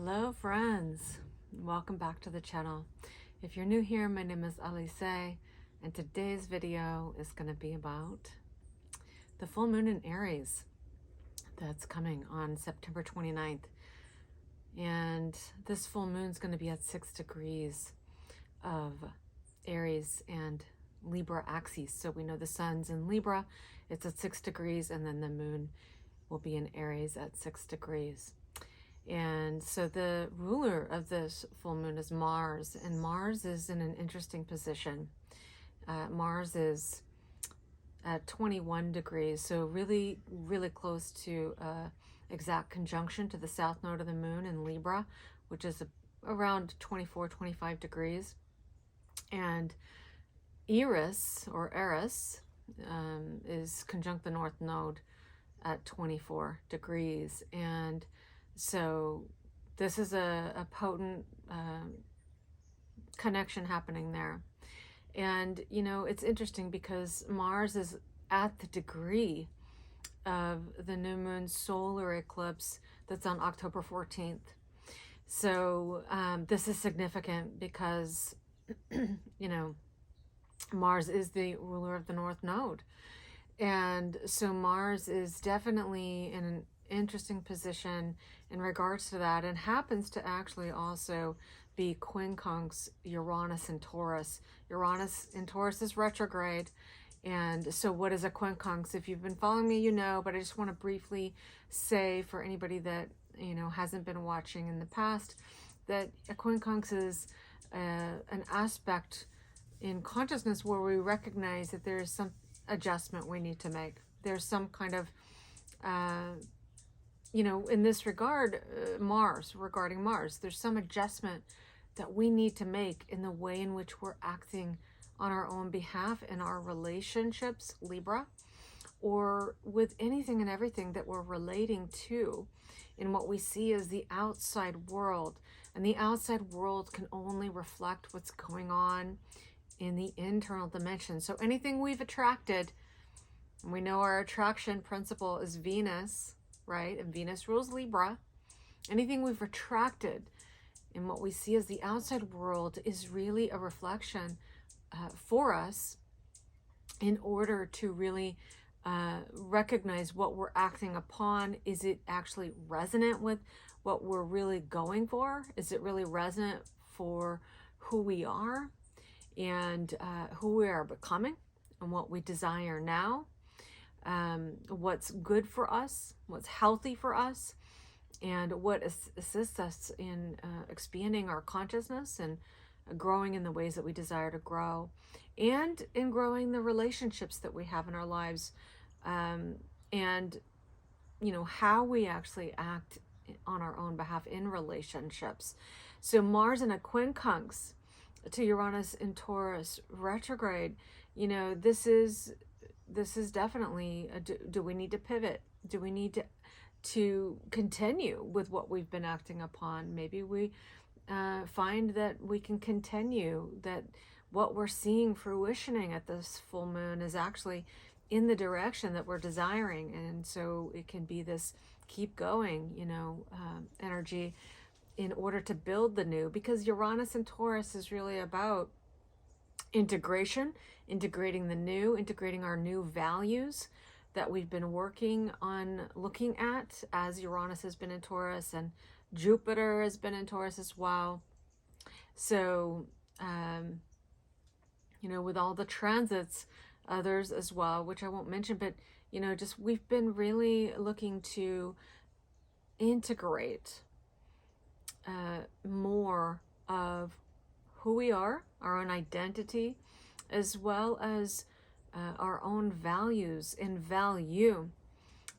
Hello friends, welcome back to the channel. If you're new here, my name is Alise, and today's video is going to be about the full moon in Aries that's coming on September 29th. And this full moon is going to be at 6 degrees of Aries and Libra axis. So we know the sun's in Libra, it's at 6 degrees, and then the moon will be in Aries at 6 degrees. And so the ruler of this full moon is Mars, and Mars is in an interesting position. Mars is at 21 degrees, so really close to exact conjunction to the south node of the moon in Libra, which is around 24-25 degrees. And Eris is conjunct the north node at 24 degrees. And so this is a potent connection happening there. And, you know, it's interesting because Mars is at the degree of the new moon solar eclipse that's on October 14th. So this is significant because, you know, Mars is the ruler of the north node. And so Mars is definitely in an interesting position in regards to that, and happens to actually also be quincunx Uranus and Taurus. Uranus in Taurus is retrograde. And so what is a quincunx? If you've been following me, you know, but I just want to briefly say for anybody that, you know, hasn't been watching in the past, that a quincunx is an aspect in consciousness where we recognize that there is some adjustment we need to make. There's some kind of you know, in this regard, regarding Mars, there's some adjustment that we need to make in the way in which we're acting on our own behalf in our relationships, Libra, or with anything and everything that we're relating to in what we see as the outside world. And the outside world can only reflect what's going on in the internal dimension. So anything we've attracted, and we know our attraction principle is Venus, right? And Venus rules Libra. Anything we've attracted in what we see as the outside world is really a reflection for us in order to really recognize what we're acting upon. Is it actually resonant with what we're really going for? Is it really resonant for who we are and who we are becoming and what we desire now? What's good for us, what's healthy for us, and what assists us in expanding our consciousness and growing in the ways that we desire to grow, and in growing the relationships that we have in our lives, and, you know, how we actually act on our own behalf in relationships. So Mars in a quincunx to Uranus in Taurus retrograde, you know, this is definitely do we need to pivot? Do we need to continue with what we've been acting upon? Maybe we find that we can continue, that what we're seeing fruitioning at this full moon is actually in the direction that we're desiring. And so it can be this keep going, you know, energy in order to build the new, because Uranus and Taurus is really about integration, integrating the new, integrating our new values that we've been working on looking at, as Uranus has been in Taurus and Jupiter has been in Taurus as well. So, you know, with all the transits, others as well, which I won't mention, but, you know, just we've been really looking to integrate more of who we are, our own identity, as well as our own values and value,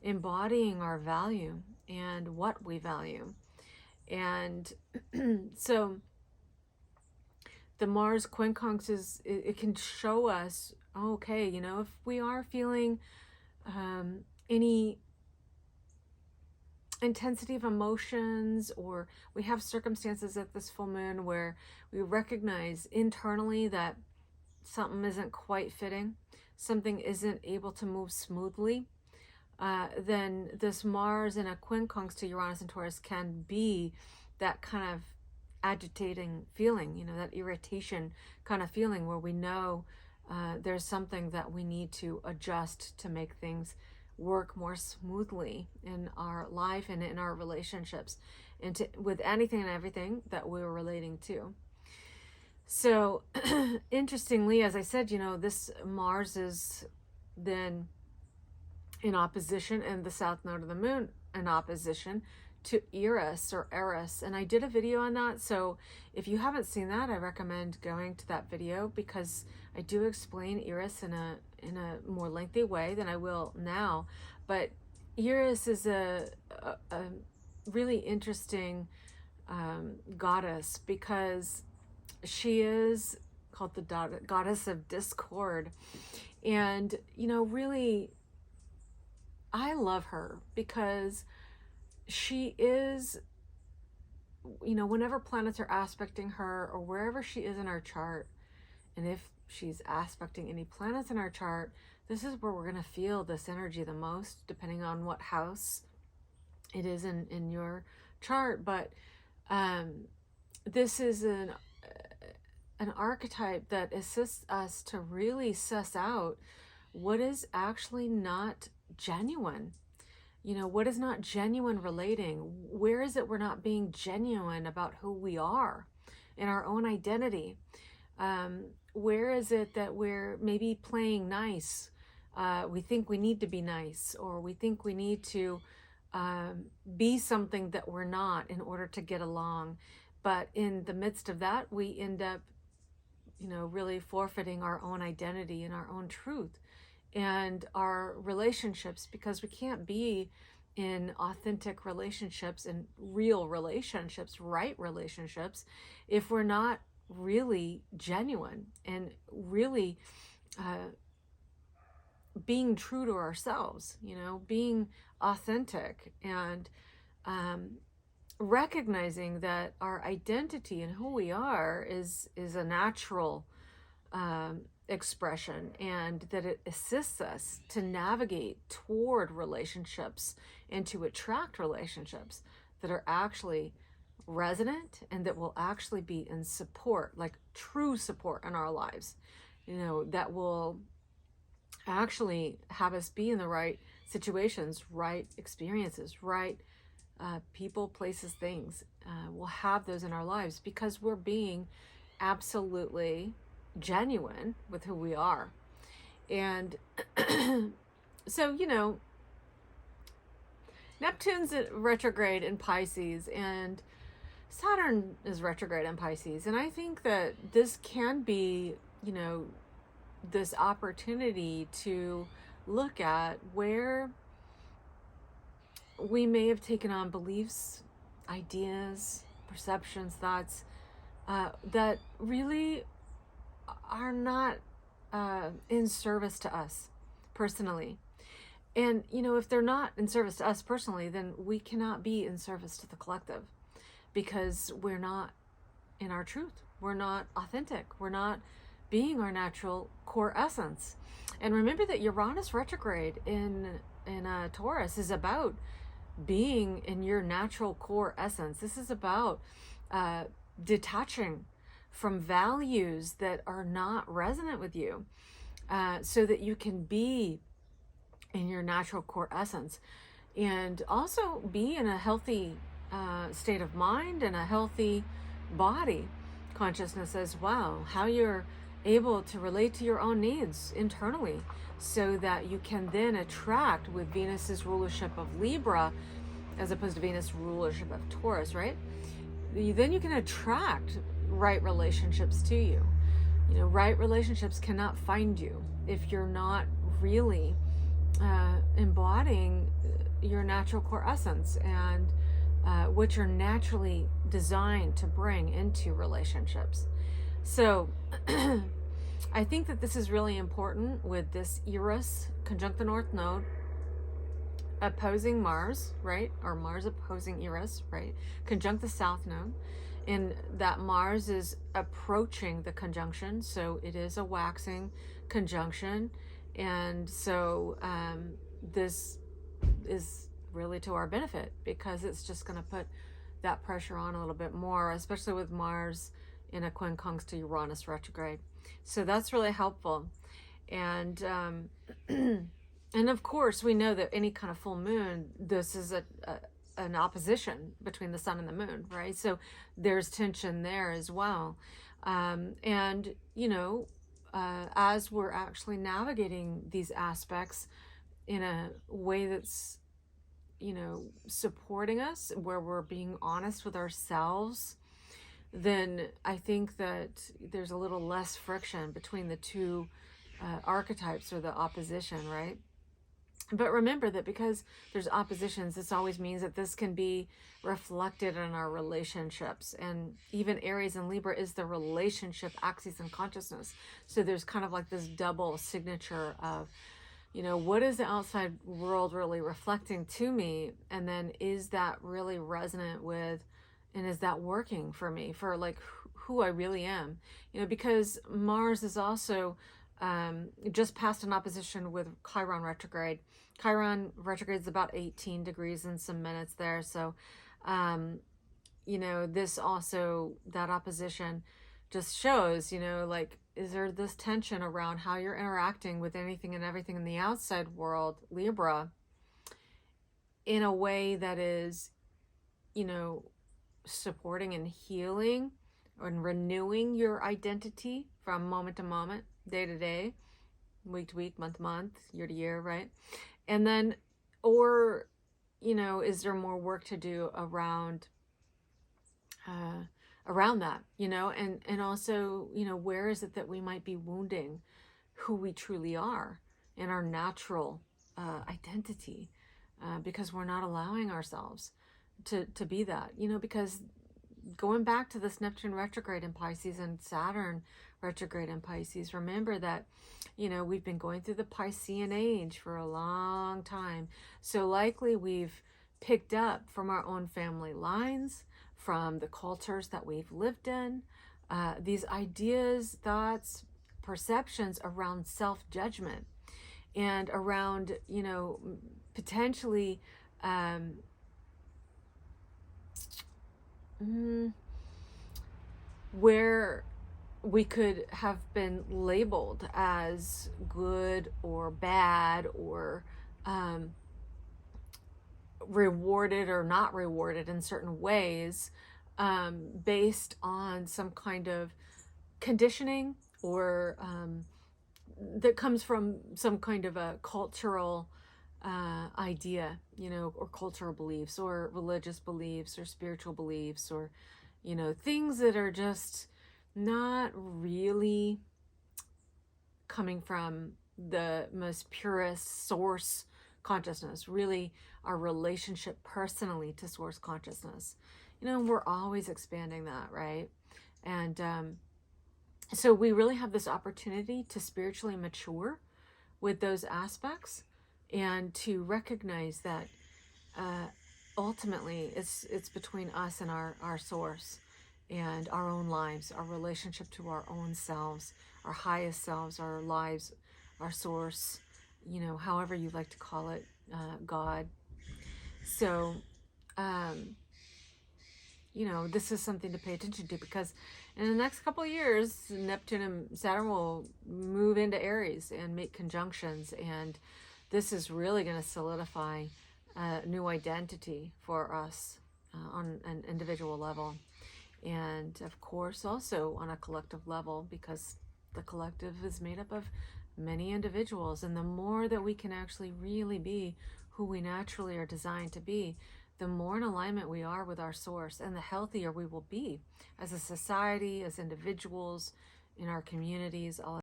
embodying our value and what we value. And so the Mars quincunx it can show us, okay, you know, if we are feeling any intensity of emotions, or we have circumstances at this full moon where we recognize internally that something isn't quite fitting, something isn't able to move smoothly, then this Mars in a quincunx to Uranus and Taurus can be that kind of agitating feeling, you know, that irritation kind of feeling where we know there's something that we need to adjust to make things work more smoothly in our life and in our relationships and with anything and everything that we're relating to. So interestingly, as I said, you know, this Mars is then in opposition, and the south node of the moon in opposition to Eris or Eris. And I did a video on that. So if you haven't seen that, I recommend going to that video, because I do explain Eris in a more lengthy way than I will now. But Eris is a really interesting goddess, because she is called the goddess of discord. And, you know, really, I love her because she is, you know, whenever planets are aspecting her or wherever she is in our chart, and if she's aspecting any planets in our chart, this is where we're going to feel this energy the most, depending on what house it is in your chart. But this is an archetype that assists us to really suss out what is actually not genuine. You know, what is not genuine relating? Where is it we're not being genuine about who we are in our own identity? Where is it that we're maybe playing nice? We think we need to be nice, or we think we need to be something that we're not in order to get along. But in the midst of that, we end up, you know, really forfeiting our own identity and our own truth and our relationships, because we can't be in authentic relationships and real relationships, right relationships, if we're not really genuine and really being true to ourselves, you know, being authentic, and recognizing that our identity and who we are is a natural expression, and that it assists us to navigate toward relationships and to attract relationships that are actually resonant and that will actually be in support, like true support in our lives, you know, that will actually have us be in the right situations, right experiences, right people, places, things. We'll have those in our lives because we're being absolutely genuine with who we are. And so, you know, Neptune's retrograde in Pisces and Saturn is retrograde in Pisces. And I think that this can be, you know, this opportunity to look at where we may have taken on beliefs, ideas, perceptions, thoughts that really are not in service to us personally. And, you know, if they're not in service to us personally, then we cannot be in service to the collective, because we're not in our truth. We're not authentic. We're not being our natural core essence. And remember that Uranus retrograde in Taurus is about being in your natural core essence. This is about detaching from values that are not resonant with you, so that you can be in your natural core essence, and also be in a healthy state of mind and a healthy body consciousness as well. How you're able to relate to your own needs internally, so that you can then attract, with Venus's rulership of Libra as opposed to Venus rulership of Taurus, right? Then you can attract right relationships to you. You know, right relationships cannot find you if you're not really embodying your natural core essence and what you're naturally designed to bring into relationships. So I think that this is really important with this Eris conjunct the North Node opposing Mars, right? Or Mars opposing Eris, right? Conjunct the South Node. And that Mars is approaching the conjunction. So it is a waxing conjunction. And so this is really to our benefit, because it's just going to put that pressure on a little bit more, especially with Mars in a quincunx to Uranus retrograde. So that's really helpful. And and of course, we know that any kind of full moon, this is an opposition between the sun and the moon, right? So there's tension there as well. And, you know, as we're actually navigating these aspects in a way that's, you know, supporting us, where we're being honest with ourselves, then I think that there's a little less friction between the two archetypes or the opposition, right? But remember that because there's oppositions, this always means that this can be reflected in our relationships. And even Aries and Libra is the relationship axis and consciousness. So there's kind of like this double signature of, you know, what is the outside world really reflecting to me? And then is that really resonant with, and is that working for me, for like who I really am? You know, because Mars is also just past an opposition with Chiron retrograde. Chiron retrograde is about 18 degrees and some minutes there. So, you know, this also, that opposition just shows, you know, like, is there this tension around how you're interacting with anything and everything in the outside world, Libra, in a way that is, you know, supporting and healing and renewing your identity from moment to moment, day to day, week to week, month to month, year to year, right? And then, or, you know, is there more work to do around that, you know, and also, you know, where is it that we might be wounding who we truly are and our natural identity, because we're not allowing ourselves to be that, you know, because going back to this Neptune retrograde in Pisces and Saturn retrograde in Pisces, remember that, you know, we've been going through the Piscean age for a long time. So likely we've picked up from our own family lines, from the cultures that we've lived in, these ideas, thoughts, perceptions around self-judgment and around, you know, potentially where we could have been labeled as good or bad, or rewarded or not rewarded in certain ways, based on some kind of conditioning, or that comes from some kind of a cultural idea, you know, or cultural beliefs, or religious beliefs, or spiritual beliefs, or, you know, things that are just not really coming from the most purest source consciousness, really our relationship personally to source consciousness. You know, we're always expanding that, right? And so we really have this opportunity to spiritually mature with those aspects, and to recognize that ultimately it's between us and our source, and our own lives, our relationship to our own selves, our highest selves, our lives, our source, you know, however you like to call it, God. So, you know, this is something to pay attention to, because in the next couple of years, Neptune and Saturn will move into Aries and make conjunctions, and this is really going to solidify a new identity for us on an individual level. And of course, also on a collective level, because the collective is made up of many individuals. And the more that we can actually really be who we naturally are designed to be, the more in alignment we are with our source, and the healthier we will be as a society, as individuals, in our communities, all